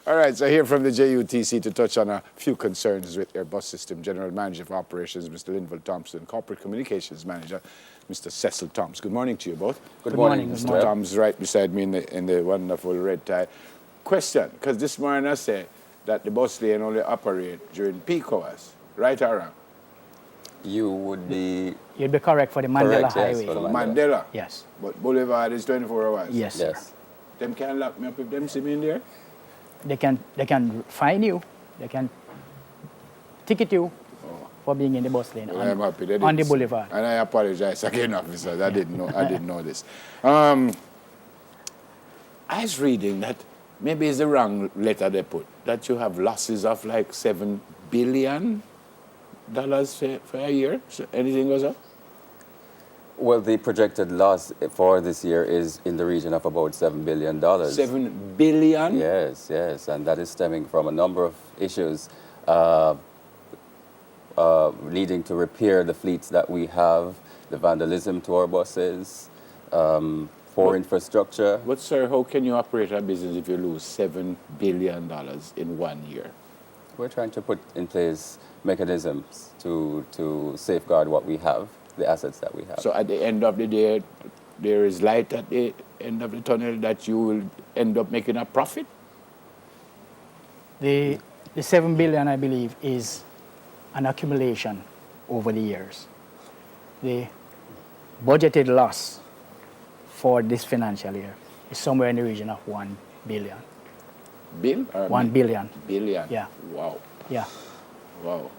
All right, so here from the JUTC to touch on a few concerns with their bus system. General Manager of Operations, Mr. Linville Thompson, Corporate Communications Manager, Mr. Cecil Thoms. Good morning to you both. Good morning, Mr. Thoms right beside me in the wonderful red tie. Question, because this morning I say that the bus lane only operate during peak hours, right or wrong? You would be... You'd be correct for the Mandela Correct, yes, Highway. for the Mandela? Yes. But Boulevard is 24 hours? Yes, sir. Yes. Them can't lock me up if them see me in there? They can fine you. They can ticket you for being in the bus lane Well, I'm happy they on the didn't. boulevard. And I apologize again, officers. I didn't know this. I was reading that maybe it's the wrong letter they put, that you have losses of like $7 billion for a year. So anything goes up? Well, the projected loss for this year is in the region of about $7 billion. $7 billion? Yes, yes, and that is stemming from a number of issues needing to repair the fleets that we have, the vandalism to our buses, poor infrastructure. But sir, how can you operate a business if you lose $7 billion in 1 year? We're trying to put in place mechanisms to safeguard what we have, the assets that we have. So at the end of the day, there is light at the end of the tunnel that you will end up making a profit? The 7 billion, I believe, is an accumulation over the years. The budgeted loss for this financial year is somewhere in the region of 1 billion. Bill? 1 billion. Billion? Yeah. Wow. Yeah. Wow.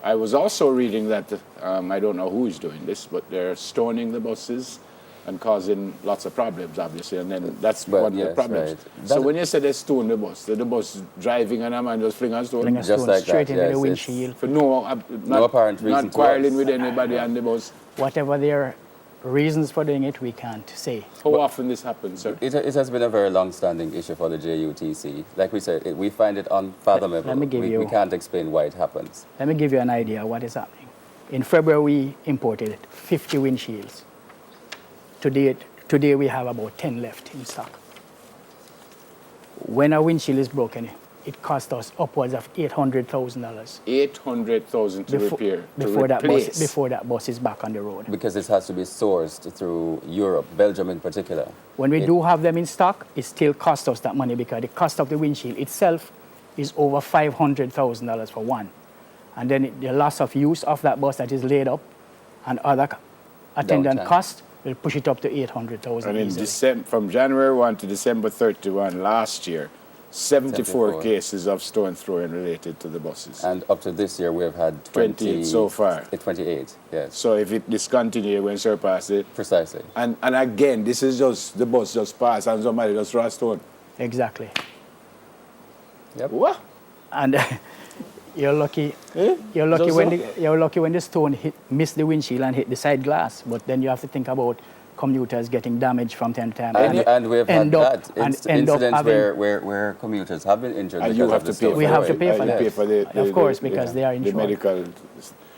I was also reading that, I don't know who is doing this, but they're stoning the buses and causing lots of problems, obviously, and then that's one of the problems. Right. So when you say they stone the bus driving and a man just fling a stone? Fling a Just stone like straight that, into yes, the windshield. For no apparent reason not to quarreling us. with anybody on the bus. Whatever their reasons for doing it, we can't say. How often this happens, sir? It has been a very long-standing issue for the JUTC. Like we said, we find it unfathomable. Let me give we can't explain why it happens. Let me give you an idea of what is happening. In February, we imported 50 windshields. Today we have about 10 left in stock. When a windshield is broken, it costs us upwards of $800,000 $800,000 to repair, before replace. that bus is back on the road. Because it has to be sourced through Europe, Belgium in particular. When we do have them in stock, it still costs us that money because the cost of the windshield itself is over $500,000 for one. And then the loss of use of that bus that is laid up and other attendant Downtime. costs will push it up to $800,000 And in easily. from January 1 to December 31 last year, 74 cases of stone throwing related to the buses. And up to this year, we have had 28 so far. 28, yes. So if it discontinue, when surpass it. Precisely. And again, this is just, the bus just passed and somebody just throw a stone. Exactly. Yep. What? And you're lucky. Eh? You're lucky So? you're lucky when the stone missed the windshield and hit the side glass. But then you have to think about commuters getting damaged from time to time. And we have had end up- that and end up incidents having- where commuters have been injured. And because you of have the to pay stone for We have to throwing. pay for you that. pay for Of course, because they are the insured. medical.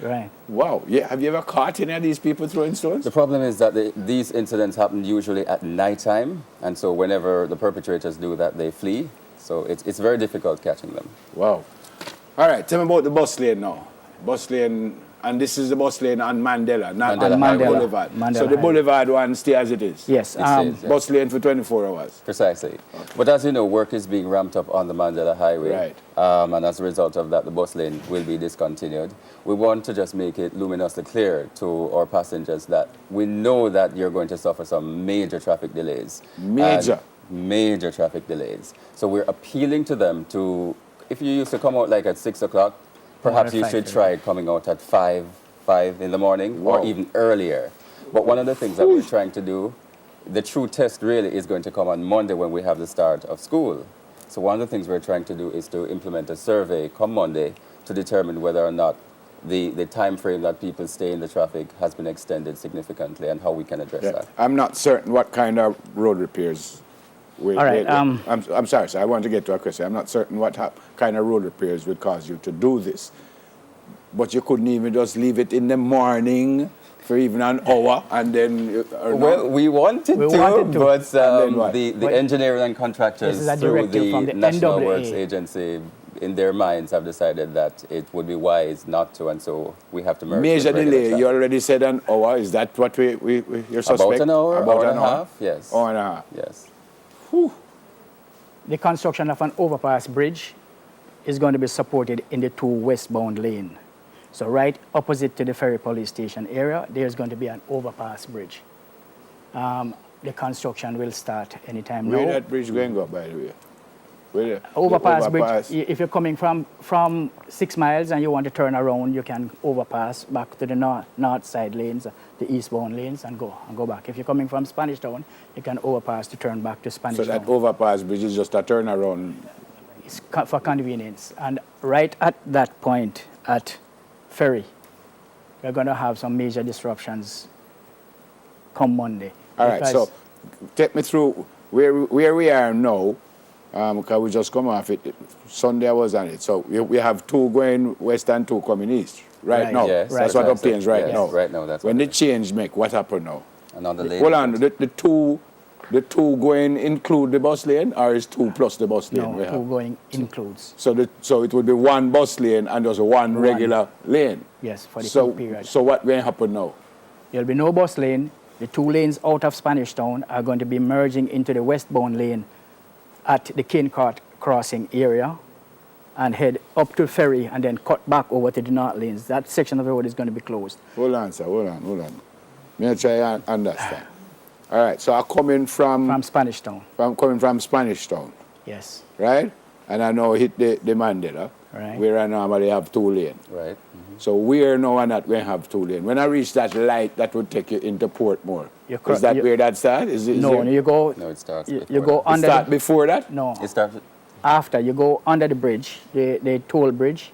Right. Wow. Yeah. Have you ever caught any of these people throwing stones? The problem is that these incidents happen usually at nighttime, and so whenever the perpetrators do that, they flee. So it's very difficult catching them. Wow. All right. Tell me about the bus lane now. Bus lane, and this is the bus lane on Mandela, not Mandela on Highway. Boulevard. Mandela So the Highway. Boulevard one stay as it is. Yes. It says, yeah. Bus lane for 24 hours. Precisely. But as you know, work is being ramped up on the Mandela Highway. Right. And as a result of that, the bus lane will be discontinued. We want to just make it luminously clear to our passengers that we know that you're going to suffer some major traffic delays. Major? And major traffic delays. So we're appealing to them to, if you used to come out like at 6 o'clock, perhaps you should 5:30. try coming out at 5 in the morning Wow. or even earlier. But one of the things that we're trying to do, the true test really is going to come on Monday when we have the start of school. So one of the things we're trying to do is to implement a survey come Monday to determine whether or not the time frame that people stay in the traffic has been extended significantly and how we can address Yeah. that. I'm not certain what kind of road repairs. All right, I'm sorry, sir. I want to get to a question. I'm not certain what kind of road repairs would cause you to do this. But you couldn't even just leave it in the morning for even an hour and then... Well, we wanted to, but then what? the engineering and contractors This is a through directive the from the National NAA. Works Agency, in their minds, have decided that it would be wise not to, and so we have to merge. Major with regular delay, traffic. you already said an hour. Is that what you're suspect? About an hour, About hour an and a hour? half, yes. Hour and a half. Yes. The construction of an overpass bridge is going to be supported in the two westbound lane. So right opposite to the Ferry Police Station area, there's going to be an overpass bridge. The construction will start anytime now. Where that bridge going go, by the way? Where the Overpass overpass? bridge, if you're coming from 6 miles and you want to turn around, you can overpass back to the north side lanes, the eastbound lanes, and go back. If you're coming from Spanish Town, you can overpass to turn back to Spanish So Town. that overpass bridge is just a turnaround. It's for convenience. And right at that point at Ferry, we're going to have some major disruptions come Monday. All right, Because so take me through where we are now, because we just come off it. Sunday I was on it. So we have two going west and two coming east right Right. now. Yes, That's right. what obtains right Yes, now. right now, that's when what the it is. change make, what happened now? Another lane. Hold on, the two going include the bus lane, or is two plus the bus lane? no, we have? two going includes. So it would be one bus lane and just one regular lane. Yes, for the So peak period. so what will happen now? There'll be no bus lane. The two lanes out of Spanish Town are going to be merging into the westbound lane at the Cane Court crossing area and head up to Ferry and then cut back over to the north lanes. That section of the road is going to be closed. Hold on, sir. Hold on. May I try and understand? All right. So I'm coming From Spanish Town, coming from Spanish Town, yes. right? And I know hit the Mandela, Right. where I normally have two lane. Right. So we're now not going to have two lane. When I reach that light, that would take you into Portmore. Is that where that starts? Is No, there, you go. No, it starts You before go that. it under. start before that? No, It starts. after you go under the bridge, the toll bridge,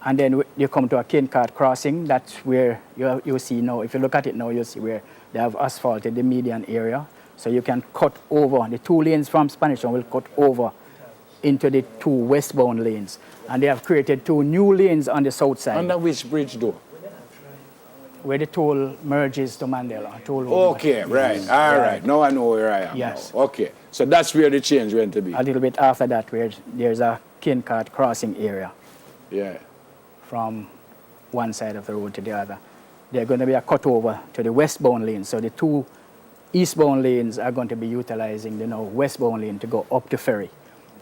and then you come to a Cane Court crossing. That's where you see now. If you look at it now, you'll see where they have asphalted the median area, so you can cut over. The two lanes from Spanish Town will cut over into the two westbound lanes, and they have created two new lanes on the south side Under which bridge, though? where the toll merges to Mandela. Toll road Okay, right. All right. Now I know where I am. Yes. Now. Okay. So that's where the change went to be. A little bit after that, where there's a Cane Court crossing area Yeah. from one side of the road to the other. They're going to be a cutover to the westbound lane. So the two eastbound lanes are going to be utilizing the now westbound lane to go up to Ferry.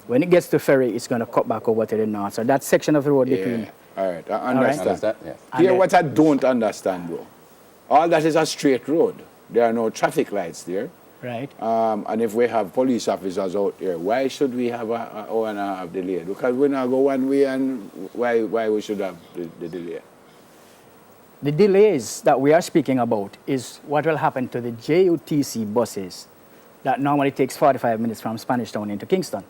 When it gets to Ferry, it's going to cut back over to the north. So that section of the road between. Yeah. All right. I right. understand. Understand? Yes. And Here, then- what I don't understand, bro. All that is a straight road. There are no traffic lights there. Right. And if we have police officers out there, why should we have an hour and a half delay? Because we now go one way, and why we should have the delay? The delays that we are speaking about is what will happen to the JUTC buses that normally takes 45 minutes from Spanish Town into Kingston.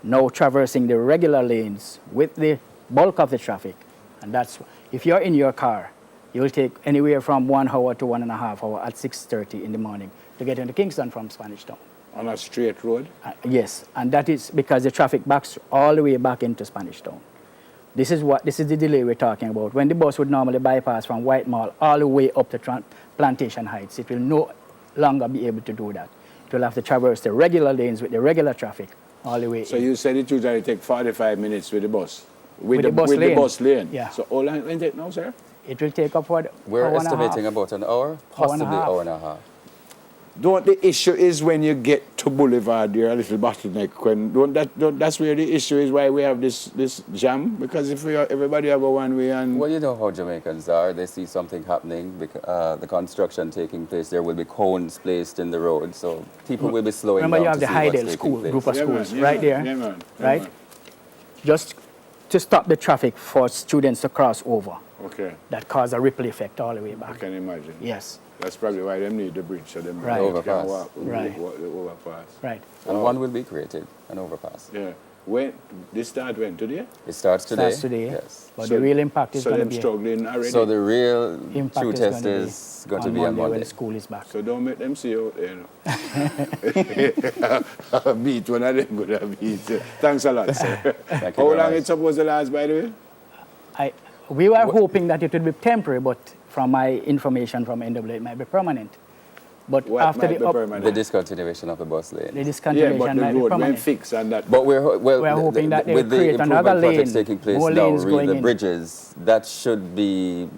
Now traversing the regular lanes with the bulk of the traffic. And that's, if you're in your car, you'll take anywhere from 1 hour to 1.5 hours at 6:30 in the morning to get into Kingston from Spanish Town. On a straight road? Yes, and that is because the traffic backs all the way back into Spanish Town. This is the delay we're talking about. When the bus would normally bypass from White Mall all the way up to Plantation Heights, it will no longer be able to do that. It will have to traverse the regular lanes with the regular traffic all the way So in. you said it usually take 45 minutes with the bus? With the bus with the lane. bus lane? Yeah. So how long will it take now, sir? It will take upward We're hour and a estimating half. about an hour, Hour and a possibly half. hour and a half. Don't the issue is when you get to Boulevard, you're a little bottleneck. That's where the issue is, why we have this jam? Because if everybody have a one way and... Well, you know how Jamaicans are. They see something happening, the construction taking place. There will be cones placed in the road, so people will be slowing Remember, down you have to the see what's Hydale taking School, place. group of Yeah, man, schools, yeah, right man, there, yeah, man, yeah, right? man. Just to stop the traffic for students to cross over. Okay, That cause a ripple effect all the way I back. can imagine. Yes, That's probably why them need the bridge, so them Right. can Overpass. walk, Right. the overpass. right. And one will be created, an overpass. Yeah. When this start when today? It starts today. Starts today. Yes. But So- the real impact is So going to them be struggling already. So the real impact true is test going to is going be to be on Monday. when school is back. So don't make them see you out there, you know. Beat one of them good at beat. Thanks a lot, sir. Thank you How very long much. it's supposed to last, by the way? We were hoping that it would be temporary, but from my information from NWA, it might be permanent. But What after might the be permanent? The discontinuation of the bus lane. the Yeah, discontinuation but the might be road permanent. went fixed and that. But we're hoping that they'll with the create another improvement projects lane, taking place more now, lanes going the in. bridges, that should be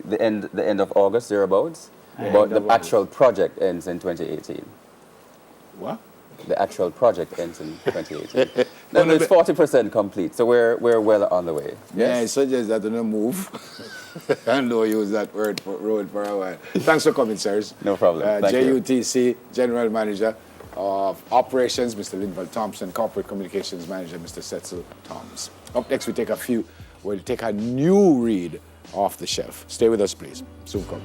the end of August thereabouts. Yeah. But End the of August. actual project ends in 2018. What? The actual project ends in 2018. No, it's 40% complete, so we're well on the way. Yeah, I suggest that you don't move. I know you use that word for road for a while. Thanks for coming, sirs. No problem. Thank you. JUTC General Manager of Operations, Mr. Linval Thompson, Corporate Communications Manager, Mr. Setzel Toms. Up next, we'll take a new read off the shelf. Stay with us, please. Soon come.